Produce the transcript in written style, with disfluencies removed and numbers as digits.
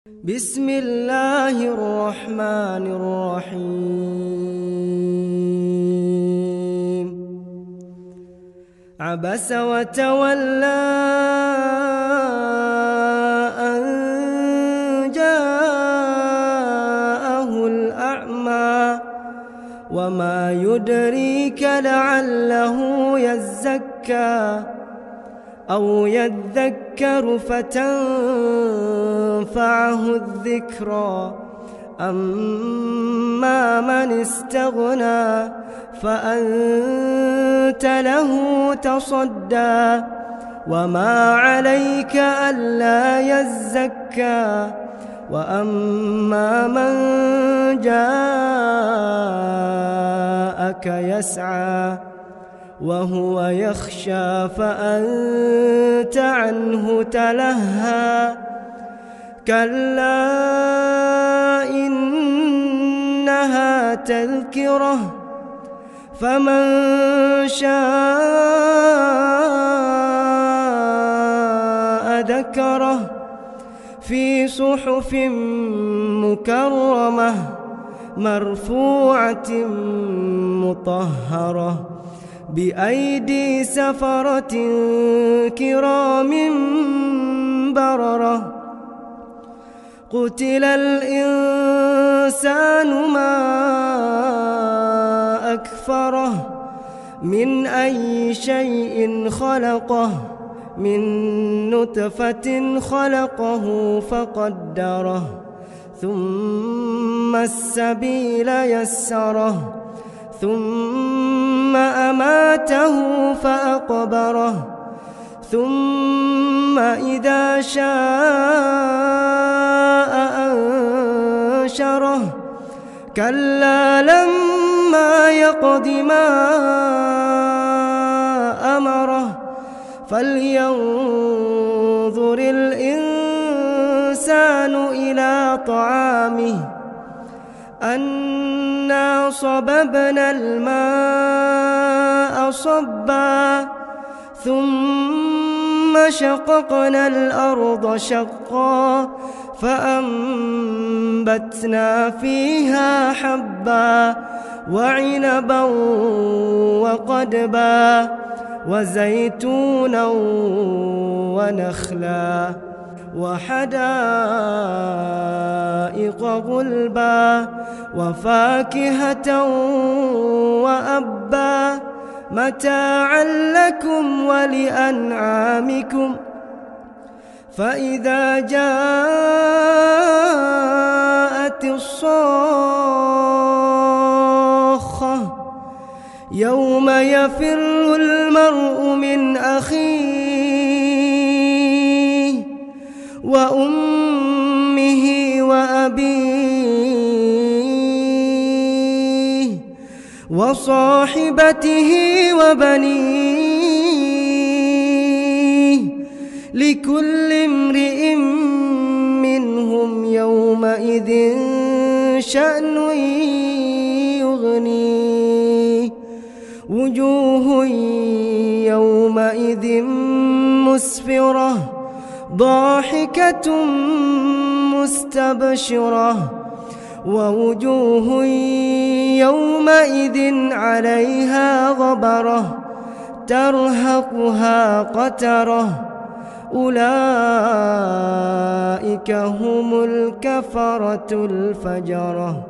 بسم الله الرحمن الرحيم. عبس وتولى أن جاءه الأعمى وما يدريك لعله يزكى أو يذكر فتنفعه الذكرى. أما من استغنى فأنت له تصدى وما عليك ألا يزكى. وأما من جاءك يسعى وهو يخشى فأنت عنه تلهى. كلا إنها تذكرة فمن شاء ذكره في صحف مكرمة مرفوعة مطهرة بأيدي سفرة كرام بررة. قتل الإنسان ما أكفره من أي شيء خلقه من نطفة خلقه فقدره ثم السبيل يسره ثم أماته فأقبره ثم إذا شاء أنشره. كلا لما يقض ما أمره فلينظر الإنسان إلى طعامه أنا صببنا الماء صبا ثم شققنا الأرض شقا فأنبتنا فيها حبا وعنبا وقدبا وزيتونا ونخلا وحدائق غلبا وفاكهة وأبا متاعا لكم ولأنعامكم. فإذا جاءت الصاخة يوم يفر المرء من أخيه وأمه وأبيه وصاحبته وبنيه لكل امرئ منهم يومئذ شأن يغنيه. وجوه يومئذ مسفرة ضاحكة مستبشرة ووجوه يومئذ عليها غبرة ترهقها قترة. أولئك هم الكفرة الفجرة.